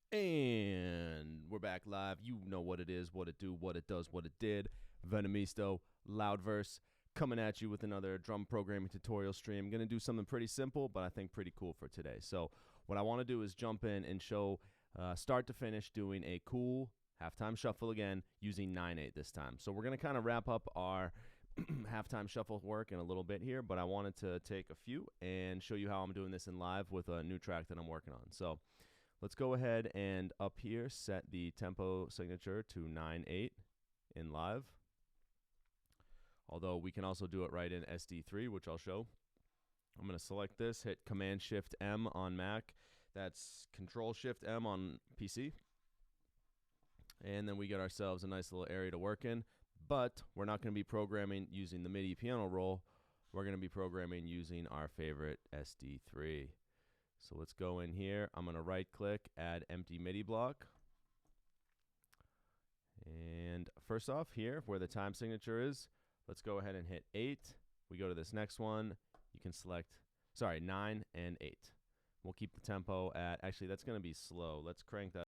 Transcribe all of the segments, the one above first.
And we're back live. You know what it is, what it do, what it does, what it did. Venomisto, LOUDVERSE, coming at you with another drum programming tutorial stream. Going to do something pretty simple, but I think pretty cool for today. So what I want to do is jump in and show start to finish doing a cool halftime shuffle again using 9/8 this time. So we're going to kind of wrap up our halftime shuffle work in a little bit here, but I wanted to take a few and show you how I'm doing this in live with a new track that I'm working on. So let's go ahead and up here set the tempo signature to 9/8 in live. Although we can also do it right in SD3, which I'll show. I'm going to select this, hit Command-Shift-M on Mac. That's Control-Shift-M on PC. And then we get ourselves a nice little area to work in. But we're not going to be programming using the MIDI piano roll. We're going to be programming using our favorite SD3. So let's go in here. I'm going to right-click, add empty MIDI block. And first off here, where the time signature is, let's go ahead and hit 8. We go to this next one. You can select, 9 and 8. We'll keep the tempo at, actually that's going to be slow. Let's crank that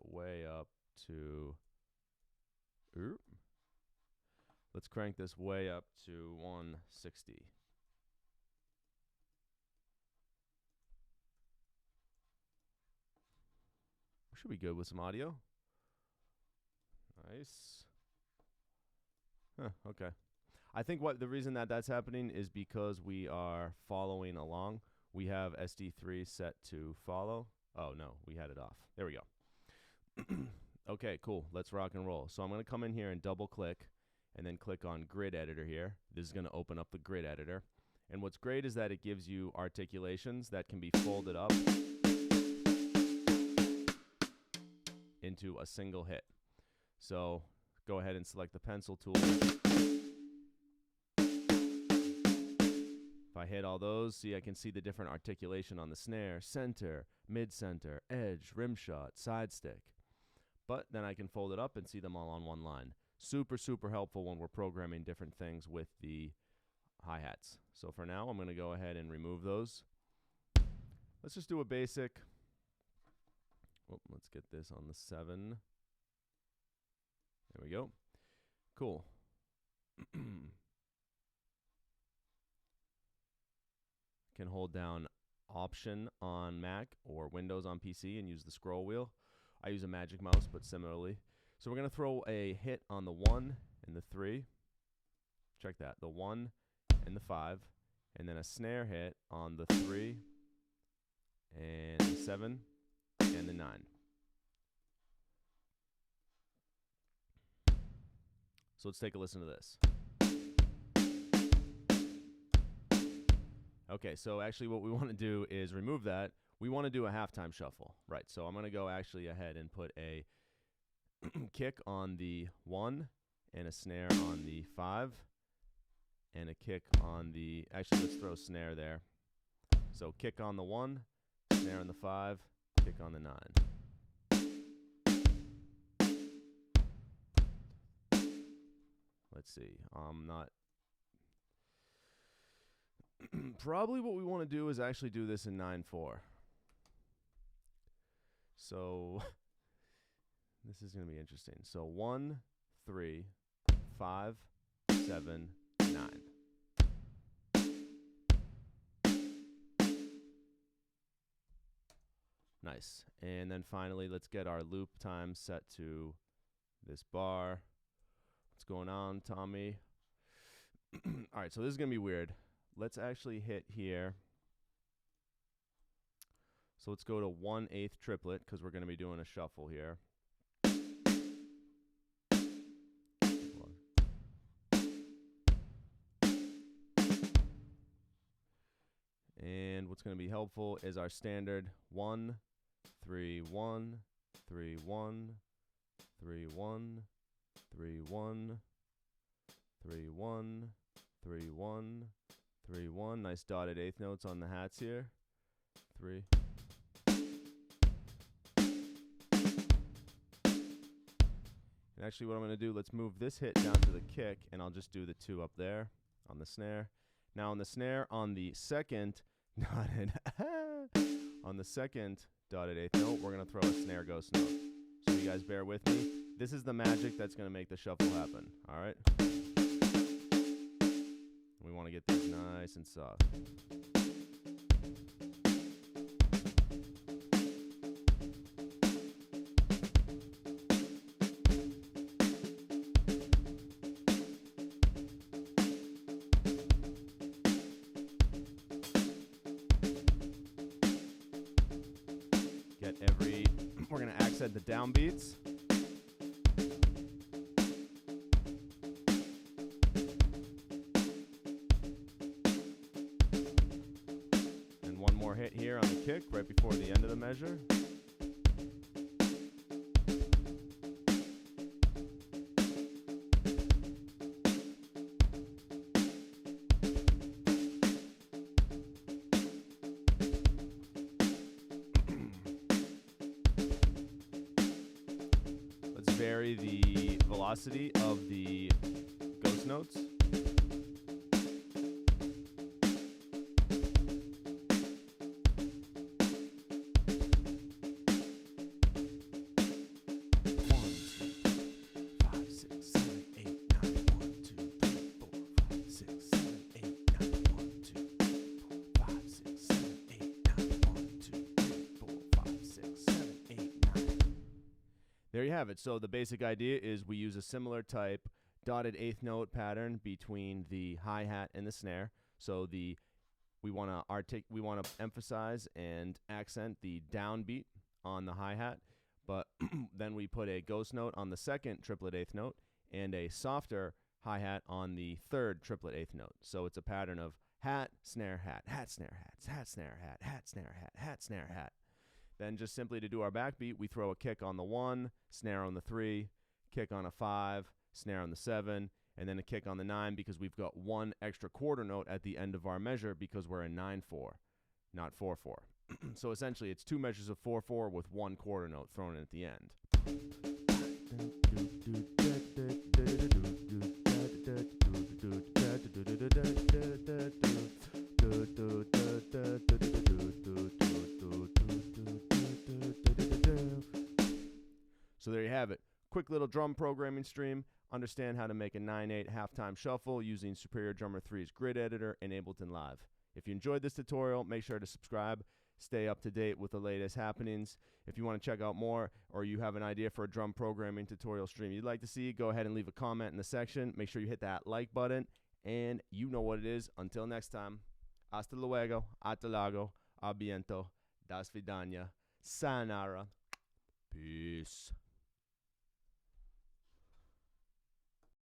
way up to, let's crank this way up to 160. We should be good with some audio. Nice. Okay. I think the reason that's happening is because we are following along. We have SD3 set to follow. Oh, no, we had it off. There we go. Okay, cool. Let's rock and roll. So I'm going to come in here and double click and then click on Grid Editor here. This is going to open up the Grid Editor. And what's great is that it gives you articulations that can be folded up into a single hit. So go ahead and select the pencil tool. If I hit all those, see I can see the different articulation on the snare, center, mid-center, edge, rim shot, side stick. But then I can fold it up and see them all on one line. Super, super helpful when we're programming different things with the hi-hats. So for now, I'm going to go ahead and remove those. Let's just do a basic. Oh, let's get this on the 7. There we go. Cool. Can hold down Option on Mac or Windows on PC and use the scroll wheel. I use a magic mouse, but similarly. So we're going to throw a hit on the 1 and the 3. Check that. The 1 and the 5. And then a snare hit on the 3 and the 7 and the 9. So let's take a listen to this. Okay, so actually what we want to do is remove that. We want to do a halftime shuffle. Right, so I'm going to go actually ahead and put a kick on the 1 and a snare on the 5 and a kick on the, actually let's throw snare there. So kick on the 1, snare on the 5, kick on the 9. Let's see, not... Probably what we want to do is actually do this in 9/4. So this is going to be interesting. So 1, 3, 5, 7, 9. Nice. And then finally, let's get our loop time set to this bar. What's going on, Tommy? All right, so this is going to be weird. Let's actually hit here. So let's go to 1/8 triplet because we're going to be doing a shuffle here. And what's going to be helpful is our standard 1, 3, 1, 3, 1, 3, 1, 3, 1, 3, 1, 3, 1, 3, 1. Nice dotted eighth notes on the hats here. 3. And actually what I'm going to do, let's move this hit down to the kick, and I'll just do the 2 up there on the snare. Now on the snare, on the second, On the second dotted eighth note, we're going to throw a snare ghost note. So you guys bear with me. This is the magic that's going to make the shuffle happen. All right? We want to get these nice and soft. We're going to accent the downbeats. And one more hit here on the kick right before the end of the measure. Vary the velocity of the ghost notes. There you have it. So the basic idea is we use a similar type dotted eighth note pattern between the hi-hat and the snare. So we want to emphasize and accent the downbeat on the hi-hat, but then we put a ghost note on the second triplet eighth note and a softer hi-hat on the third triplet eighth note. So it's a pattern of hat, snare, hat, hat, snare, hat, snare, hat, hat, snare, hat, hat, snare, hat. Then just simply to do our backbeat, we throw a kick on the 1, snare on the 3, kick on a 5, snare on the 7, and then a kick on the 9 because we've got one extra quarter note at the end of our measure because we're in 9/4, not 4/4. So essentially it's two measures of 4/4 with one quarter note thrown in at the end. So there you have it. Quick little drum programming stream. Understand how to make a 9/8 halftime shuffle using Superior Drummer 3's grid editor and Ableton Live. If you enjoyed this tutorial, make sure to subscribe. Stay up to date with the latest happenings. If you want to check out more or you have an idea for a drum programming tutorial stream you'd like to see, go ahead and leave a comment in the section. Make sure you hit that like button, and you know what it is. Until next time, hasta luego, hasta luego, a biento, das vidania, sayonara, peace.